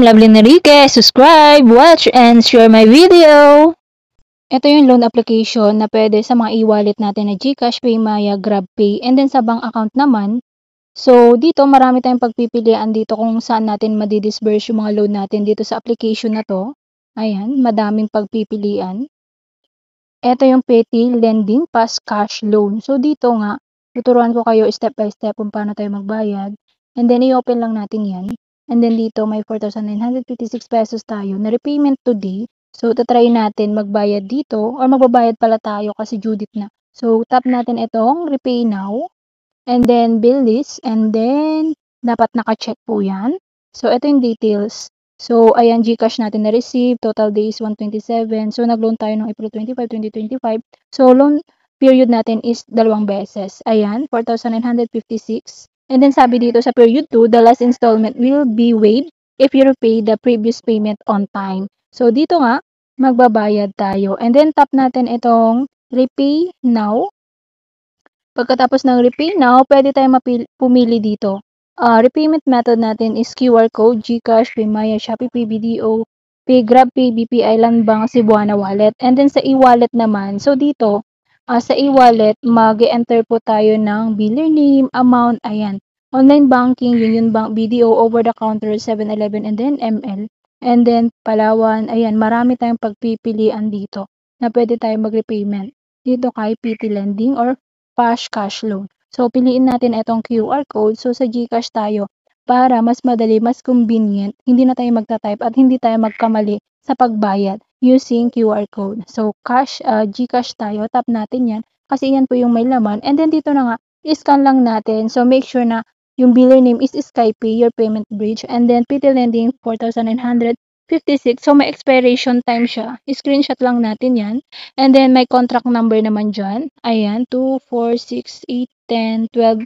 I'm Lovelyn Enrique. Subscribe, watch, and share my video. Ito yung loan application na pwede sa mga e-wallet natin na GCash, PayMaya, GrabPay, and then sa bank account naman. So, dito marami tayong pagpipilian dito kung saan natin madidisburse yung mga loan natin dito sa application na to. Ayan, madaming pagpipilian. Ito yung Petty Lending Fast Cash Loan. So, dito nga, tuturuan ko kayo step by step kung paano tayo magbayad. And then, i-open lang natin yan. And then dito may 4,956 pesos tayo na repayment today. So, tatry natin magbayad dito or magbabayad pala tayo kasi due date na. So, tap natin itong repay now. And then, bill list. And then, dapat naka-check po yan. So, ito yung details. So, ayan, GCash natin na-receive. Total days, 127. So, nag-loan tayo ng April 25, 2025. So, loan period natin is 2 beses. Ayan, 4,956. And then sabi dito sa period 2, the last installment will be waived if you repay the previous payment on time. So dito nga, magbabayad tayo. And then tap natin itong repay now. Pagkatapos ng repay now, pwede tayo pumili dito. Repayment method natin is QR code, GCash, PayMaya, Shopee, PBDO, Pay, GrabPay, BPI, Landbank, Cebuana Wallet. And then sa e-wallet naman, so dito, sa e-wallet, mag-enter po tayo ng biller name, amount, ayan. Online banking, Union Bank, BDO, over-the-counter, 7-Eleven, and then ML. And then Palawan, ayan, marami tayong pagpipilian dito na pwede tayo mag-repayment. Dito kay PT Lending or Fast Cash Loan. So, piliin natin itong QR code. So, sa GCash tayo para mas madali, mas convenient. Hindi na tayo magta-type at hindi tayo magkamali sa pagbayad using QR code. So, GCash tayo, tap natin yan kasi yan po yung may laman. And then dito na nga, scan lang natin. So, make sure na yung biller name is Skypay, your payment bridge. And then PT Lending, 4,956. So, may expiration time siya. Screenshot lang natin yan. And then, may contract number naman dyan. Ayan, 2, 4, 6, 8, 10, 12,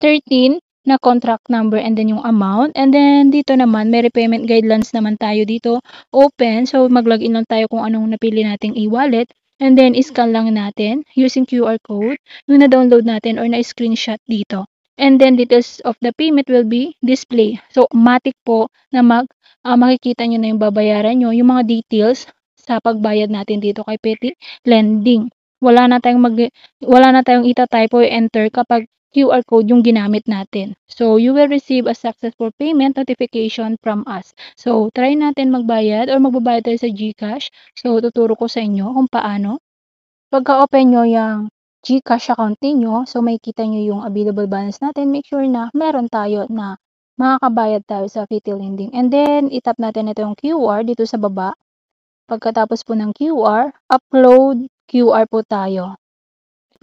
13 na contract number and then yung amount. And then dito naman, may repayment guidelines naman tayo dito. Open. So, mag-login lang tayo kung anong napili nating e-wallet. And then, scan lang natin using QR code yung na-download natin or na-screenshot dito. And then, details of the payment will be display. So, automatic po na makikita nyo na yung babayaran nyo, yung mga details sa pagbayad natin dito kay Petty Lending. Wala na tayong ita-type o enter kapag QR code yung ginamit natin. So, you will receive a successful payment notification from us. So, try natin magbayad or magbabayad tayo sa GCash. So, tuturo ko sa inyo kung paano. Pagka-open nyo yung GCash account niyo, so makikita nyo yung available balance natin. Make sure na meron tayo na makakabayad tayo sa Petty Lending. And then, itap natin ito yung QR dito sa baba. Pagkatapos po ng QR, upload QR po tayo.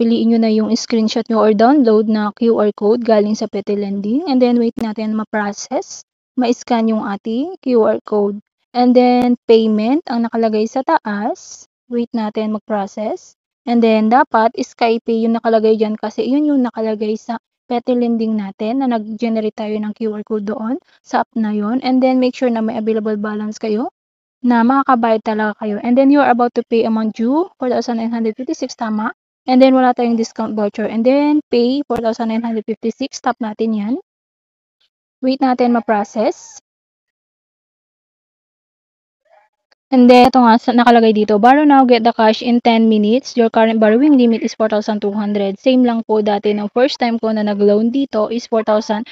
Piliin nyo na yung screenshot nyo or download na QR code galing sa Petty Lending. And then, wait natin ma-process. Ma-scan yung ating QR code. And then, payment ang nakalagay sa taas. Wait natin mag-process. And then, dapat Skypay yung nakalagay dyan kasi yun yung nakalagay sa Petty Lending natin na nag-generate tayo ng QR code doon sa app na yun. And then, make sure na may available balance kayo na makakabayad talaga kayo. And then, you are about to pay amount due, 4,956, tama. And then, wala tayong discount voucher. And then, pay, 4,956. Tap natin yan. Wait natin ma-process. And then, ito nga, nakalagay dito, borrow now, get the cash in 10 minutes. Your current borrowing limit is 4,200. Same lang po dati ng first time ko na nag-loan dito is 4,200.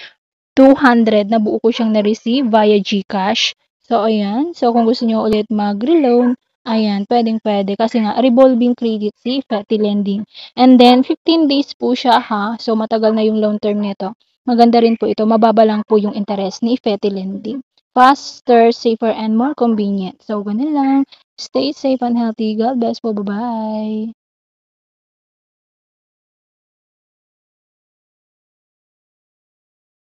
Nabuo ko siyang na-receive via GCash. So, ayan. So, kung gusto nyo ulit mag-reloan, ayan, pwedeng-pwede. Kasi nga, revolving credit si Petty Lending. And then, 15 days po siya ha. So, matagal na yung loan term nito. Maganda rin po ito. Mababa lang po yung interest ni Petty Lending. Faster, safer, and more convenient. So, ganun lang. Stay safe and healthy. God bless po. Bye-bye.